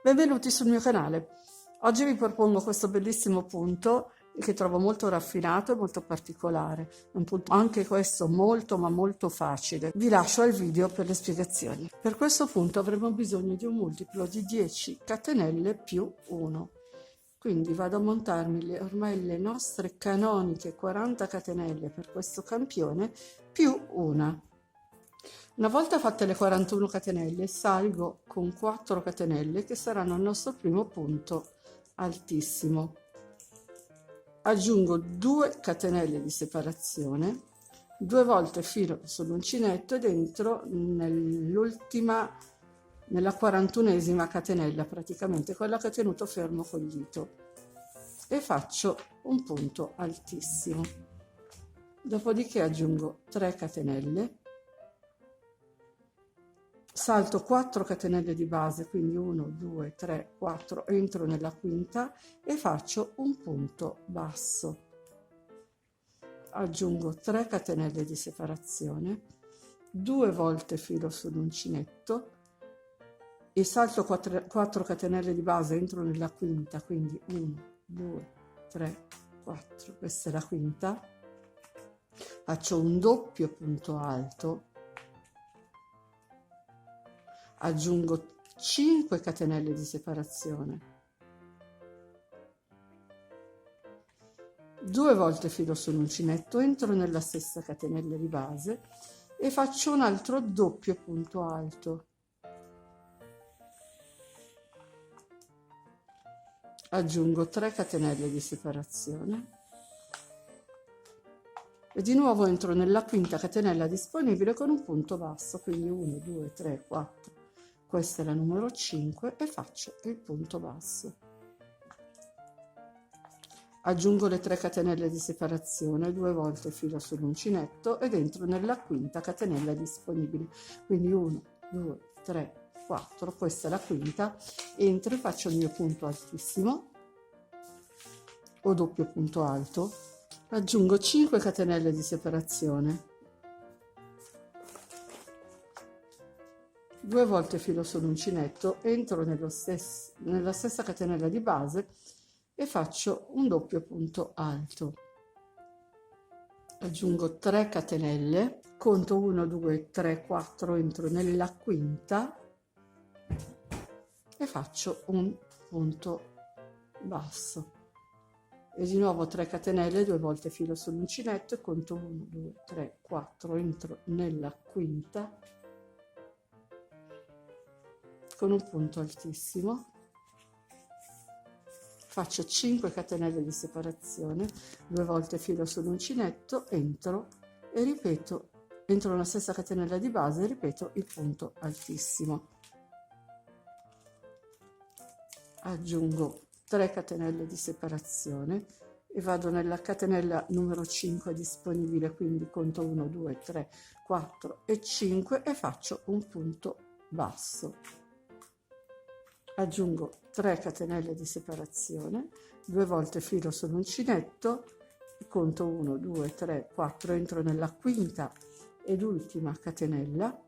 Benvenuti sul mio canale. Oggi vi propongo questo bellissimo punto che trovo molto raffinato e molto particolare. Un punto anche questo molto ma molto facile. Vi lascio al video per le spiegazioni. Per questo punto avremo bisogno di un multiplo di 10 catenelle più 1. Quindi vado a montarmi ormai le nostre canoniche 40 catenelle per questo campione più una. Una volta fatte le 41 catenelle, salgo con 4 catenelle che saranno il nostro primo punto altissimo. Aggiungo 2 catenelle di separazione, 2 volte filo sull'uncinetto ed entro nella 41esima catenella, praticamente quella che ho tenuto fermo col dito, e faccio un punto altissimo. Dopodiché aggiungo 3 catenelle, salto 4 catenelle di base, quindi 1, 2, 3, 4, entro nella quinta e faccio un punto basso. Aggiungo 3 catenelle di separazione, 2 volte filo sull'uncinetto e salto 4 catenelle di base, entro nella quinta, quindi 1, 2, 3, 4, questa è la quinta. Faccio un doppio punto alto, aggiungo 5 catenelle di separazione, 2 volte filo sull'uncinetto, entro nella stessa catenella di base e faccio un altro doppio punto alto, aggiungo 3 catenelle di separazione e di nuovo entro nella quinta catenella disponibile con un punto basso, quindi 1, 2, 3, 4, questa è la numero 5 e faccio il punto basso. Aggiungo le 3 catenelle di separazione, 2 volte filo sull'uncinetto ed entro nella quinta catenella disponibile, quindi 1, 2, 3, 4, questa è la quinta, entro e faccio il mio punto altissimo o doppio punto alto, aggiungo 5 catenelle di separazione, 2 volte filo sull'uncinetto, entro nella stessa catenella di base e faccio un doppio punto alto, aggiungo 3 catenelle, conto 1, 2, 3, 4, entro nella quinta e faccio un punto basso e di nuovo 3 catenelle, 2 volte filo sull'uncinetto e conto 1, 2, 3, 4, entro nella quinta con un punto altissimo, faccio 5 catenelle di separazione, 2 volte filo sull'uncinetto, entro e ripeto, entro nella stessa catenella di base e ripeto il punto altissimo. Aggiungo 3 catenelle di separazione e vado nella catenella numero 5 disponibile, quindi conto 1, 2, 3, 4 e 5 e faccio un punto basso. Aggiungo 3 catenelle di separazione, 2 volte filo sull'uncinetto, conto 1, 2, 3, 4, entro nella quinta ed ultima catenella,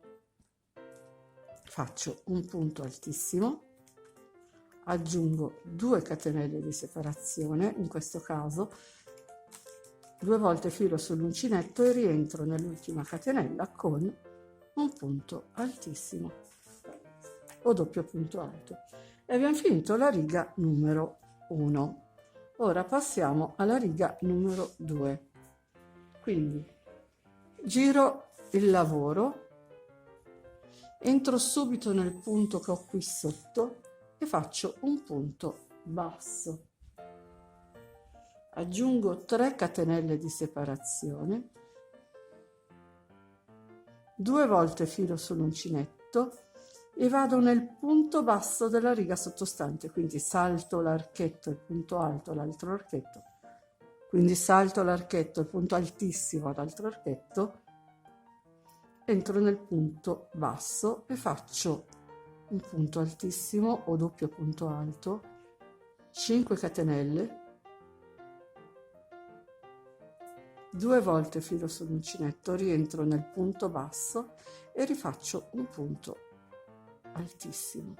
faccio un punto altissimo, aggiungo 2 catenelle di separazione, in questo caso 2 volte filo sull'uncinetto e rientro nell'ultima catenella con un punto altissimo o doppio punto alto e abbiamo finito la riga numero 1. Ora passiamo alla riga numero 2, quindi giro il lavoro, entro subito nel punto che ho qui sotto e faccio un punto basso, aggiungo 3 catenelle di separazione, 2 volte filo sull'uncinetto e vado nel punto basso della riga sottostante, quindi salto l'archetto, il punto alto, l'altro archetto, quindi salto l'archetto, il punto altissimo, l'altro archetto, entro nel punto basso e faccio un punto altissimo o doppio punto alto, 5 catenelle, 2 volte filo sull'uncinetto, rientro nel punto basso e rifaccio un punto altissimo.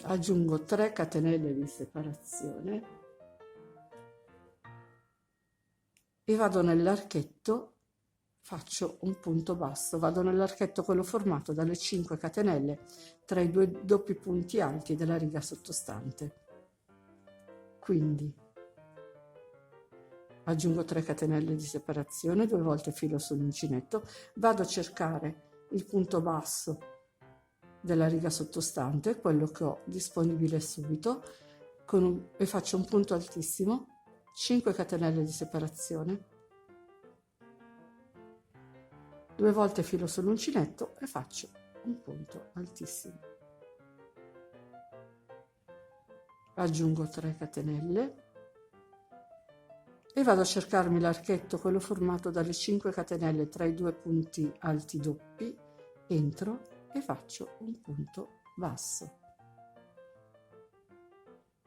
aggiungo 3 catenelle di separazione e vado nell'archetto, faccio un punto basso, vado nell'archetto quello formato dalle 5 catenelle tra i due doppi punti alti della riga sottostante. Quindi aggiungo 3 catenelle di separazione, 2 volte filo sull'uncinetto, vado a cercare il punto basso della riga sottostante, quello che ho disponibile subito, e faccio un punto altissimo, 5 catenelle di separazione, 2 volte filo sull'uncinetto e faccio un punto altissimo. Aggiungo 3 catenelle e vado a cercarmi l'archetto, quello formato dalle 5 catenelle tra i due punti alti doppi, entro e faccio un punto basso.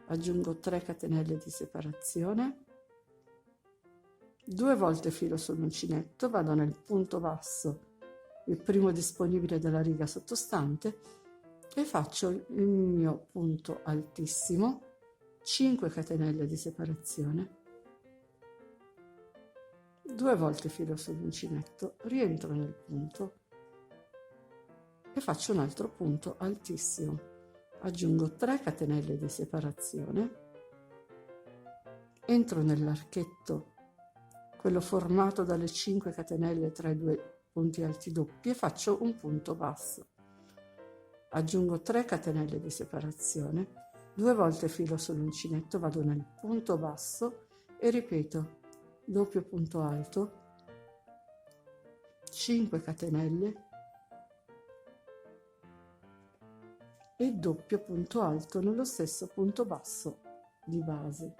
Aggiungo 3 catenelle di separazione, 2 volte filo sull'uncinetto, vado nel punto basso, il primo disponibile della riga sottostante, e faccio il mio punto altissimo, 5 catenelle di separazione, 2 volte filo sull'uncinetto, rientro nel punto e faccio un altro punto altissimo. Aggiungo 3 catenelle di separazione, entro nell'archetto, quello formato dalle 5 catenelle tra i due punti alti doppi, e faccio un punto basso. Aggiungo 3 catenelle di separazione, 2 volte filo sull'uncinetto, vado nel punto basso e ripeto doppio punto alto, 5 catenelle e doppio punto alto nello stesso punto basso di base.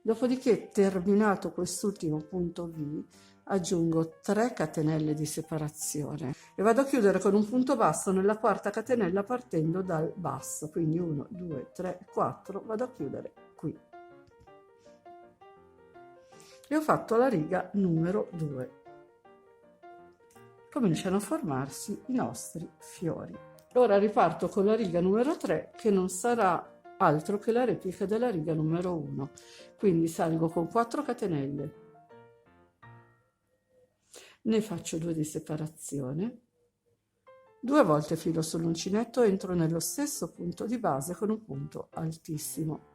Dopodiché, terminato quest'ultimo punto V, aggiungo 3 catenelle di separazione e vado a chiudere con un punto basso nella quarta catenella partendo dal basso, quindi 1, 2, 3, 4, vado a chiudere qui. E ho fatto la riga numero 2. Cominciano a formarsi i nostri fiori. Ora riparto con la riga numero 3, che non sarà altro che la replica della riga numero 1. Quindi salgo con 4 catenelle, ne faccio 2 di separazione, 2 volte filo sull'uncinetto, entro nello stesso punto di base con un punto altissimo.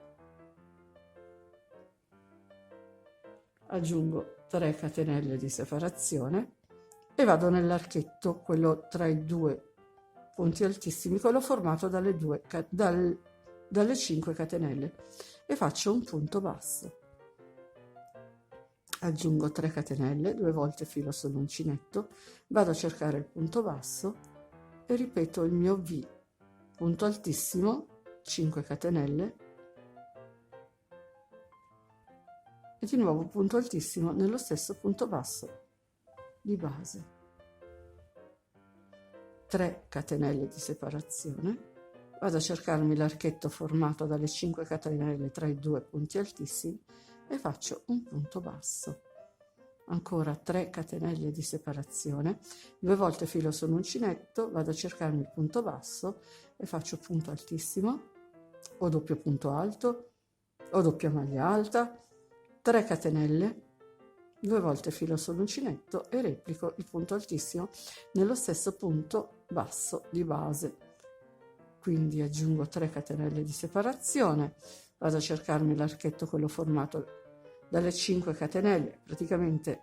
Aggiungo 3 catenelle di separazione e vado nell'archetto, quello tra i due punti altissimi, quello formato dalle 5 catenelle, e faccio un punto basso. Aggiungo 3 catenelle, 2 volte filo sull'uncinetto, vado a cercare il punto basso e ripeto il mio V, punto altissimo, 5 catenelle e di nuovo punto altissimo nello stesso punto basso di base. 3 catenelle di separazione, vado a cercarmi l'archetto formato dalle 5 catenelle tra i due punti altissimi e faccio un punto basso. Ancora 3 catenelle di separazione, 2 volte filo sull'uncinetto, vado a cercarmi il punto basso e faccio punto altissimo o doppio punto alto o doppia maglia alta, 3 catenelle, 2 volte filo sull'uncinetto e replico il punto altissimo nello stesso punto basso di base. Quindi aggiungo 3 catenelle di separazione, vado a cercarmi l'archetto, quello formato dalle 5 catenelle, praticamente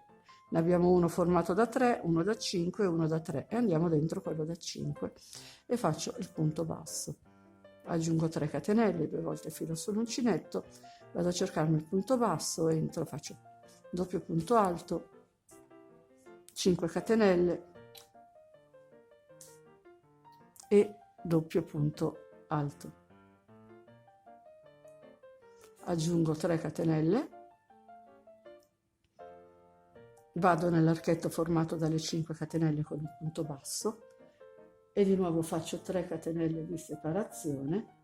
ne abbiamo uno formato da 3, uno da 5 e uno da 3, e andiamo dentro quello da 5 e faccio il punto basso. Aggiungo 3 catenelle, 2 volte filo sull'uncinetto, vado a cercarmi il punto basso, entro, faccio doppio punto alto, 5 catenelle e doppio punto alto. Aggiungo 3 catenelle, vado nell'archetto formato dalle 5 catenelle con un punto basso e di nuovo faccio 3 catenelle di separazione,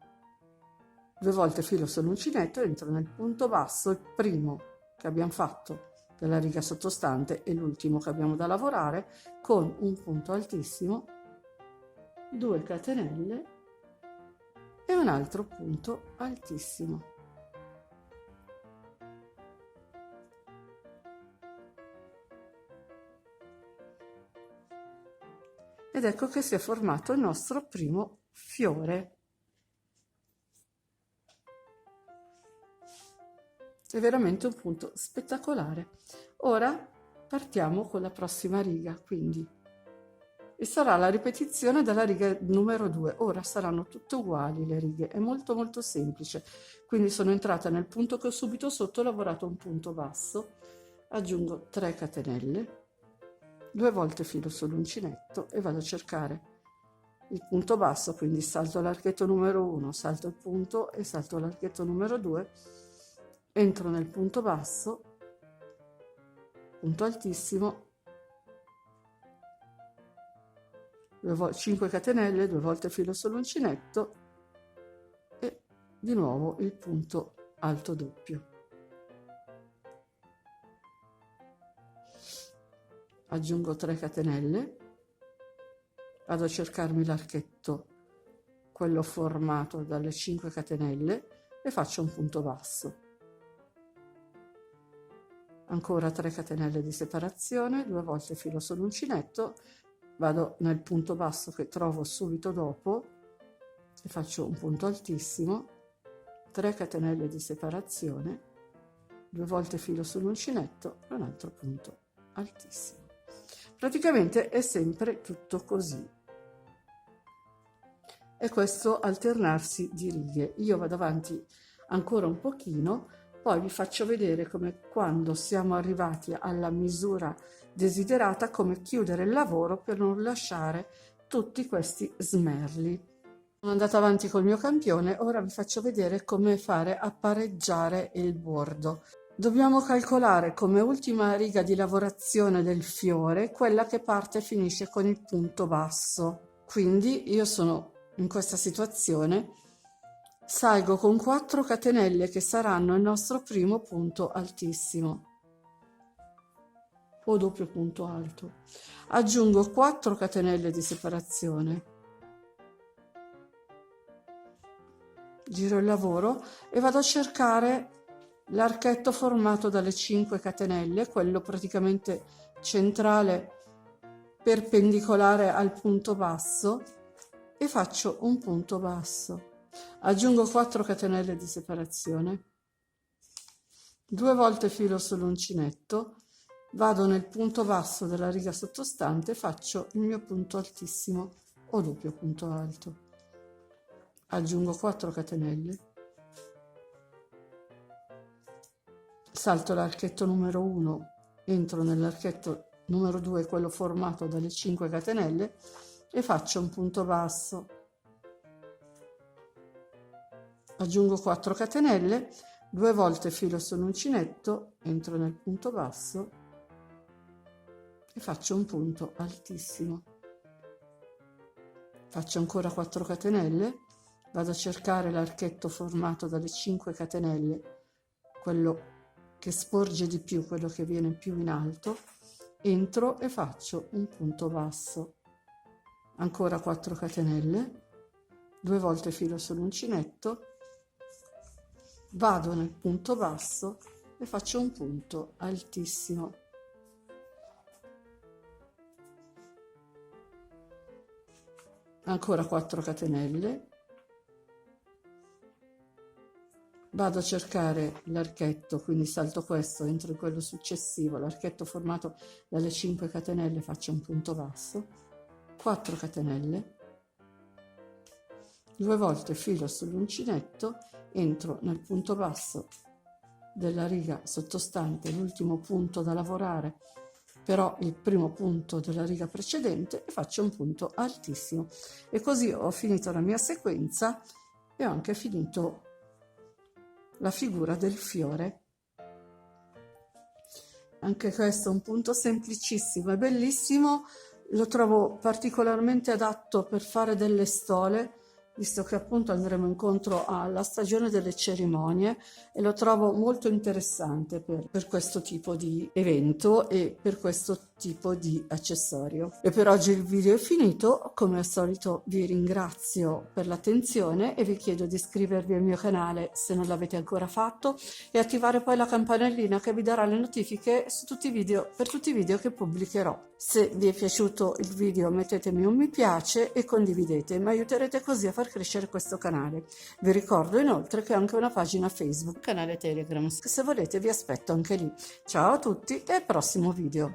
2 volte filo sull'uncinetto, entro nel punto basso, il primo che abbiamo fatto della riga sottostante e l'ultimo che abbiamo da lavorare, con un punto altissimo 2 catenelle e un altro punto altissimo. Ed ecco che si è formato il nostro primo fiore. È veramente un punto spettacolare. Ora partiamo con la prossima riga, quindi, e sarà la ripetizione della riga numero 2. Ora saranno tutte uguali le righe, è molto molto semplice. Quindi sono entrata nel punto che ho subito sotto, ho lavorato un punto basso, aggiungo 3 catenelle, 2 volte filo sull'uncinetto e vado a cercare il punto basso, quindi salto l'archetto numero 1, salto il punto e salto l'archetto numero 2, entro nel punto basso, punto altissimo, 5 catenelle, 2 volte filo sull'uncinetto e di nuovo il punto alto doppio. Aggiungo 3 catenelle, vado a cercarmi l'archetto, quello formato dalle 5 catenelle, e faccio un punto basso. Ancora 3 catenelle di separazione, 2 volte filo sull'uncinetto, vado nel punto basso che trovo subito dopo e faccio un punto altissimo, 3 catenelle di separazione, 2 volte filo sull'uncinetto e un altro punto altissimo. Praticamente è sempre tutto così. E questo alternarsi di righe. Io vado avanti ancora un pochino, poi vi faccio vedere come, quando siamo arrivati alla misura desiderata, come chiudere il lavoro per non lasciare tutti questi smerli. Sono andata avanti col mio campione, ora vi faccio vedere come fare a pareggiare il bordo. Dobbiamo calcolare come ultima riga di lavorazione del fiore quella che parte e finisce con il punto basso. Quindi io sono in questa situazione, salgo con 4 catenelle che saranno il nostro primo punto altissimo o doppio punto alto. Aggiungo 4 catenelle di separazione, giro il lavoro e vado a cercare l'archetto formato dalle 5 catenelle, quello praticamente centrale perpendicolare al punto basso, e faccio un punto basso. Aggiungo 4 catenelle di separazione, 2 volte filo sull'uncinetto, vado nel punto basso della riga sottostante e faccio il mio punto altissimo o doppio punto alto. Aggiungo 4 catenelle, salto l'archetto numero 1, entro nell'archetto numero 2, quello formato dalle 5 catenelle, e faccio un punto basso. Aggiungo 4 catenelle, 2 volte filo sull'uncinetto, entro nel punto basso e faccio un punto altissimo. Faccio ancora 4 catenelle, vado a cercare l'archetto formato dalle 5 catenelle, quello che sporge di più, quello che viene più in alto, entro e faccio un punto basso. Ancora 4 catenelle, 2 volte filo sull'uncinetto, vado nel punto basso e faccio un punto altissimo. Ancora 4 catenelle, vado a cercare l'archetto, quindi salto questo, entro in quello successivo, l'archetto formato dalle 5 catenelle, faccio un punto basso, 4 catenelle, 2 volte filo sull'uncinetto, entro nel punto basso della riga sottostante, l'ultimo punto da lavorare, però il primo punto della riga precedente, e faccio un punto altissimo. E così ho finito la mia sequenza e ho anche finito la figura del fiore. Anche questo è un punto semplicissimo e bellissimo, lo trovo particolarmente adatto per fare delle stole, visto che appunto andremo incontro alla stagione delle cerimonie, e lo trovo molto interessante per questo tipo di evento e per questo tipo di accessorio. E per oggi il video è finito, come al solito vi ringrazio per l'attenzione e vi chiedo di iscrivervi al mio canale se non l'avete ancora fatto e attivare poi la campanellina che vi darà le notifiche su tutti i video, per tutti i video che pubblicherò. Se vi è piaciuto il video mettetemi un mi piace e condividete, mi aiuterete così a far crescere questo canale. Vi ricordo inoltre che ho anche una pagina Facebook, canale Telegram, se volete vi aspetto anche lì. Ciao a tutti e al prossimo video.